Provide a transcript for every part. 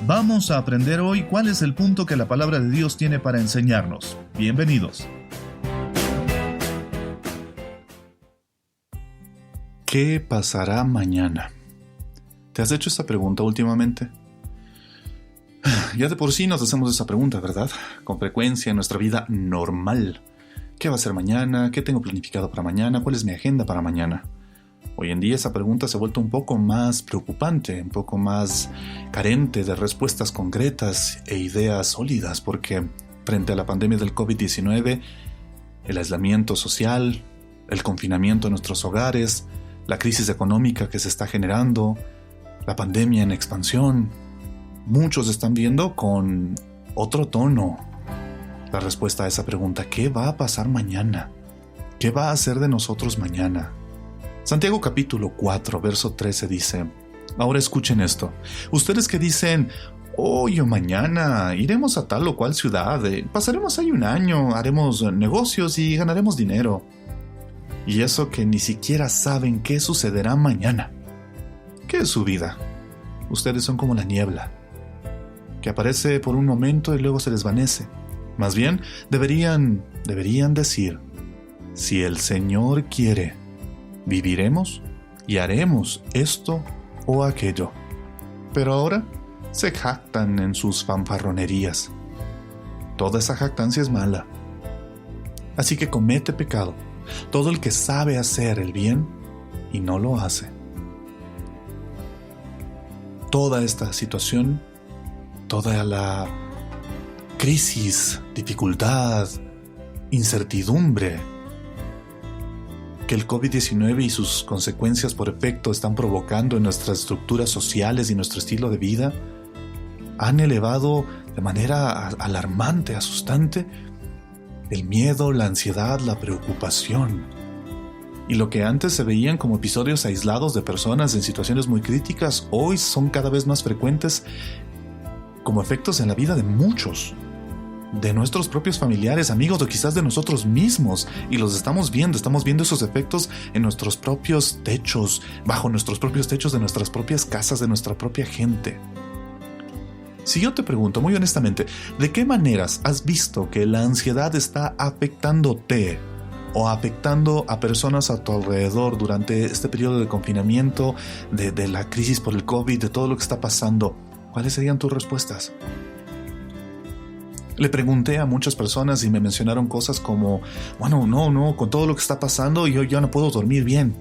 Vamos a aprender hoy cuál es el punto que la palabra de Dios tiene para enseñarnos. Bienvenidos. ¿Qué pasará mañana? ¿Te has hecho esta pregunta últimamente? Ya de por sí nos hacemos esa pregunta, ¿verdad? Con frecuencia en nuestra vida normal. ¿Qué va a ser mañana? ¿Qué tengo planificado para mañana? ¿Cuál es mi agenda para mañana? Hoy en día esa pregunta se ha vuelto un poco más preocupante, un poco más carente de respuestas concretas e ideas sólidas, porque frente a la pandemia del COVID-19, el aislamiento social, el confinamiento en nuestros hogares, la crisis económica que se está generando, la pandemia en expansión, muchos están viendo con otro tono la respuesta a esa pregunta. ¿Qué va a pasar mañana? ¿Qué va a hacer de nosotros mañana? Santiago capítulo 4, verso 13 dice: ahora escuchen esto. Ustedes que dicen, hoy o mañana iremos a tal o cual ciudad, pasaremos ahí un año, haremos negocios y ganaremos dinero. Y eso que ni siquiera saben qué sucederá mañana. ¿Qué es su vida? Ustedes son como la niebla, que aparece por un momento y luego se desvanece. Más bien, deberían decir, si el Señor quiere, viviremos y haremos esto o aquello. Pero ahora se jactan en sus fanfarronerías. Toda esa jactancia es mala. Así que comete pecado todo el que sabe hacer el bien y no lo hace. Toda esta situación, toda la crisis, dificultad, incertidumbre que el COVID-19 y sus consecuencias por efecto están provocando en nuestras estructuras sociales y nuestro estilo de vida, han elevado de manera alarmante, asustante, el miedo, la ansiedad, la preocupación. Y lo que antes se veían como episodios aislados de personas en situaciones muy críticas, hoy son cada vez más frecuentes como efectos en la vida de muchos, de nuestros propios familiares, amigos o quizás de nosotros mismos, y los estamos viendo esos efectos en nuestros propios techos, bajo nuestros propios techos de nuestras propias casas, de nuestra propia gente. Si yo te pregunto muy honestamente, ¿de qué maneras has visto que la ansiedad está afectándote o afectando a personas a tu alrededor durante este periodo de confinamiento, de la crisis por el COVID, de todo lo que está pasando? ¿Cuáles serían tus respuestas? Le pregunté a muchas personas y me mencionaron cosas como, bueno, no, con todo lo que está pasando yo ya no puedo dormir bien.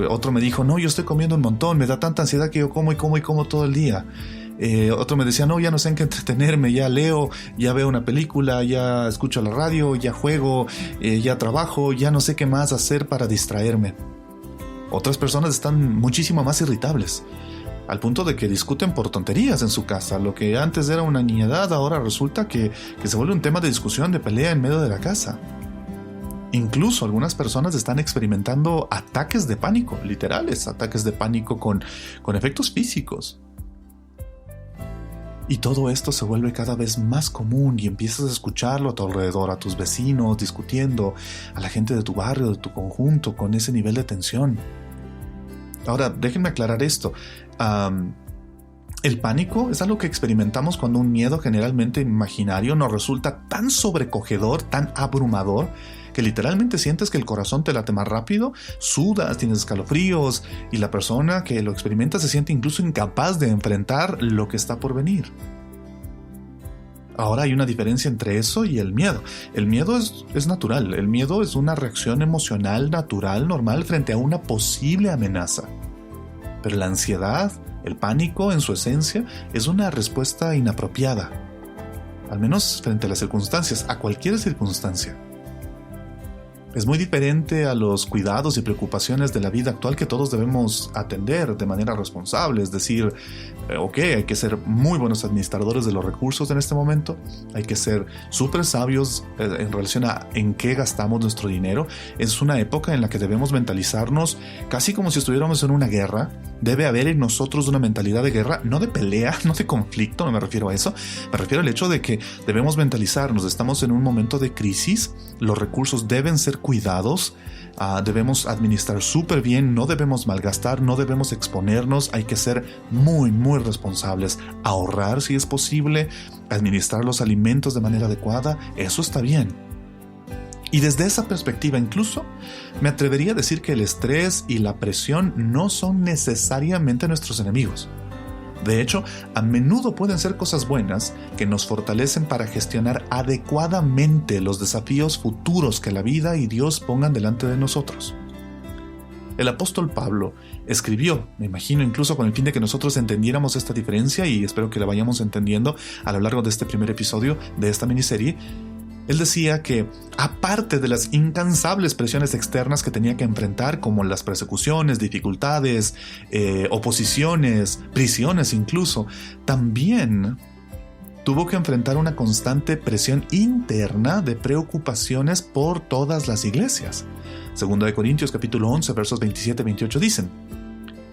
Otro me dijo, no, yo estoy comiendo un montón, me da tanta ansiedad que yo como todo el día. Otro me decía, no, ya no sé en qué entretenerme, ya leo, ya veo una película, ya escucho la radio, ya juego, ya trabajo, ya no sé qué más hacer para distraerme. Otras personas están muchísimo más irritables, al punto de que discuten por tonterías en su casa. Lo que antes era una niñedad, ahora resulta que se vuelve un tema de discusión, de pelea en medio de la casa. Incluso algunas personas están experimentando ataques de pánico, literales, ataques de pánico con efectos físicos. Y todo esto se vuelve cada vez más común y empiezas a escucharlo a tu alrededor, a tus vecinos discutiendo, a la gente de tu barrio, de tu conjunto, con ese nivel de tensión. Ahora, déjenme aclarar esto. El pánico es algo que experimentamos cuando un miedo generalmente imaginario nos resulta tan sobrecogedor, tan abrumador, que literalmente sientes que el corazón te late más rápido, sudas, tienes escalofríos y la persona que lo experimenta se siente incluso incapaz de enfrentar lo que está por venir. Ahora hay una diferencia entre eso y el miedo. El miedo es natural, el miedo es una reacción emocional natural, normal frente a una posible amenaza. Pero la ansiedad, el pánico en su esencia, es una respuesta inapropiada, al menos frente a las circunstancias, a cualquier circunstancia. Es muy diferente a los cuidados y preocupaciones de la vida actual que todos debemos atender de manera responsable. Es decir, hay que ser muy buenos administradores de los recursos en este momento. Hay que ser súper sabios en relación a en qué gastamos nuestro dinero. Es una época en la que debemos mentalizarnos casi como si estuviéramos en una guerra. Debe haber en nosotros una mentalidad de guerra, no de pelea, no de conflicto, no me refiero a eso. Me refiero al hecho de que debemos mentalizarnos. Estamos en un momento de crisis, los recursos deben ser cuidados, debemos administrar súper bien, no debemos malgastar, no debemos exponernos, hay que ser muy, muy responsables, ahorrar si es posible, administrar los alimentos de manera adecuada, eso está bien. Y desde esa perspectiva incluso, me atrevería a decir que el estrés y la presión no son necesariamente nuestros enemigos. De hecho, a menudo pueden ser cosas buenas que nos fortalecen para gestionar adecuadamente los desafíos futuros que la vida y Dios pongan delante de nosotros. El apóstol Pablo escribió, me imagino incluso con el fin de que nosotros entendiéramos esta diferencia, y espero que la vayamos entendiendo a lo largo de este primer episodio de esta miniserie. Él decía que, aparte de las incansables presiones externas que tenía que enfrentar, como las persecuciones, dificultades, oposiciones, prisiones incluso, también tuvo que enfrentar una constante presión interna de preocupaciones por todas las iglesias. 2 Corintios capítulo 11, versos 27 y 28 dicen,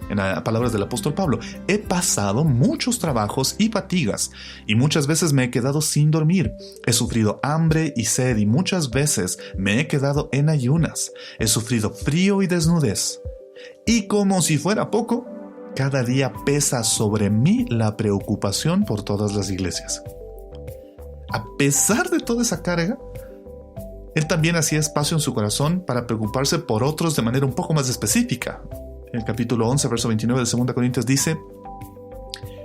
en palabras del apóstol Pablo, he pasado muchos trabajos y fatigas, y muchas veces me he quedado sin dormir. He sufrido hambre y sed, y muchas veces me he quedado en ayunas. He sufrido frío y desnudez. Y como si fuera poco, cada día pesa sobre mí la preocupación por todas las iglesias. A pesar de toda esa carga, él también hacía espacio en su corazón para preocuparse por otros de manera un poco más específica. El capítulo 11, verso 29 de 2 Corintios dice,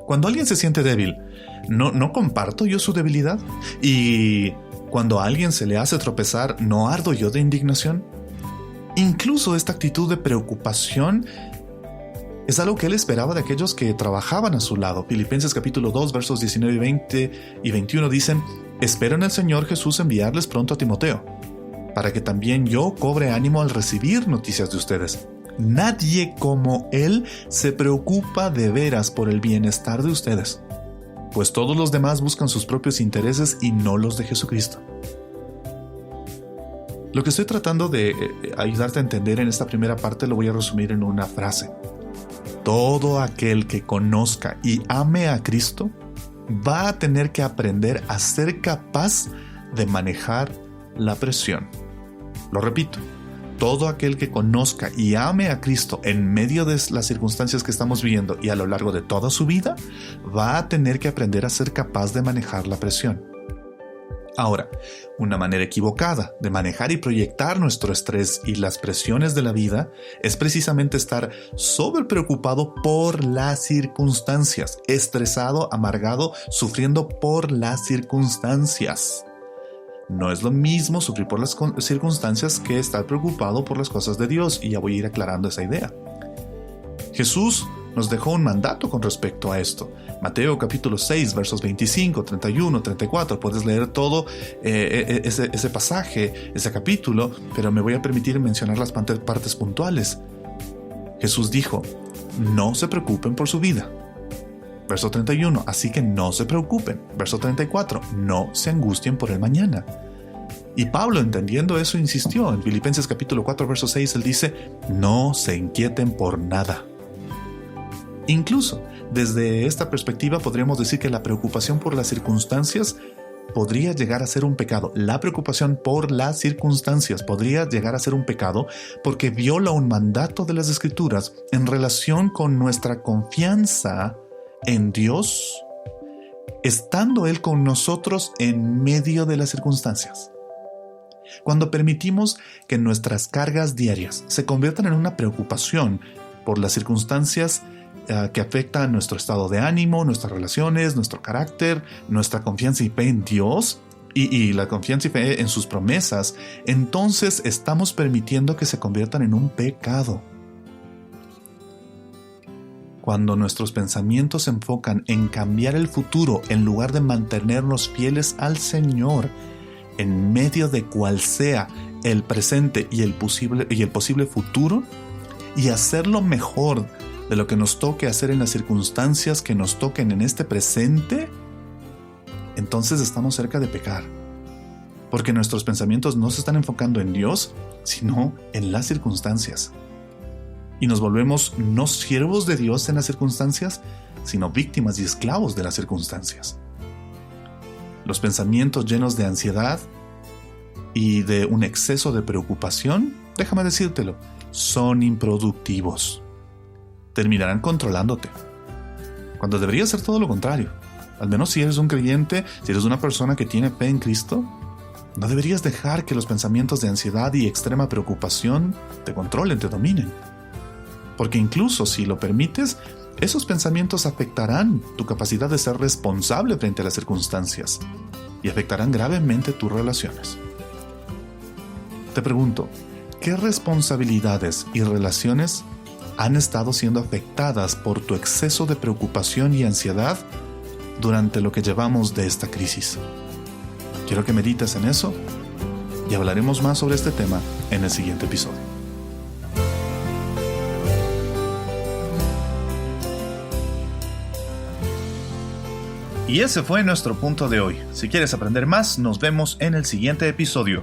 cuando alguien se siente débil, ¿no comparto yo su debilidad? Y cuando a alguien se le hace tropezar, ¿no ardo yo de indignación? Incluso esta actitud de preocupación es algo que él esperaba de aquellos que trabajaban a su lado. Filipenses capítulo 2, versos 19 y 20 y 21 dicen, espero en el Señor Jesús enviarles pronto a Timoteo, para que también yo cobre ánimo al recibir noticias de ustedes. Nadie como él se preocupa de veras por el bienestar de ustedes, pues todos los demás buscan sus propios intereses y no los de Jesucristo. Lo que estoy tratando de ayudarte a entender en esta primera parte lo voy a resumir en una frase. Todo aquel que conozca y ame a Cristo va a tener que aprender a ser capaz de manejar la presión. Lo repito. Todo aquel que conozca y ame a Cristo en medio de las circunstancias que estamos viviendo y a lo largo de toda su vida, va a tener que aprender a ser capaz de manejar la presión. Ahora, una manera equivocada de manejar y proyectar nuestro estrés y las presiones de la vida es precisamente estar sobrepreocupado por las circunstancias, estresado, amargado, sufriendo por las circunstancias. No es lo mismo sufrir por las circunstancias que estar preocupado por las cosas de Dios, y ya voy a ir aclarando esa idea. Jesús nos dejó un mandato con respecto a esto. Mateo capítulo 6, versos 25, 31, 34. Puedes leer todo ese pasaje, ese capítulo, pero me voy a permitir mencionar las partes puntuales. Jesús dijo, no se preocupen por su vida. Verso 31, así que no se preocupen. Verso 34, no se angustien por el mañana. Y Pablo, entendiendo eso, insistió. En Filipenses capítulo 4, verso 6, él dice, no se inquieten por nada. Incluso, desde esta perspectiva podríamos decir que la preocupación por las circunstancias podría llegar a ser un pecado. La preocupación por las circunstancias podría llegar a ser un pecado porque viola un mandato de las Escrituras en relación con nuestra confianza en Dios, estando Él con nosotros en medio de las circunstancias. Cuando permitimos que nuestras cargas diarias se conviertan en una preocupación por las circunstancias que afectan nuestro estado de ánimo, nuestras relaciones, nuestro carácter, nuestra confianza y fe en Dios y la confianza y fe en sus promesas, entonces estamos permitiendo que se conviertan en un pecado. Cuando nuestros pensamientos se enfocan en cambiar el futuro en lugar de mantenernos fieles al Señor en medio de cual sea el presente y el posible futuro, y hacerlo mejor de lo que nos toque hacer en las circunstancias que nos toquen en este presente, entonces estamos cerca de pecar. Porque nuestros pensamientos no se están enfocando en Dios, sino en las circunstancias. Y nos volvemos no siervos de Dios en las circunstancias, sino víctimas y esclavos de las circunstancias. Los pensamientos llenos de ansiedad y de un exceso de preocupación, déjame decírtelo, son improductivos. Terminarán controlándote, cuando debería ser todo lo contrario. Al menos si eres un creyente, si eres una persona que tiene fe en Cristo, no deberías dejar que los pensamientos de ansiedad y extrema preocupación te controlen, te dominen. Porque incluso si lo permites, esos pensamientos afectarán tu capacidad de ser responsable frente a las circunstancias y afectarán gravemente tus relaciones. Te pregunto, ¿qué responsabilidades y relaciones han estado siendo afectadas por tu exceso de preocupación y ansiedad durante lo que llevamos de esta crisis? Quiero que medites en eso y hablaremos más sobre este tema en el siguiente episodio. Y ese fue nuestro punto de hoy. Si quieres aprender más, nos vemos en el siguiente episodio.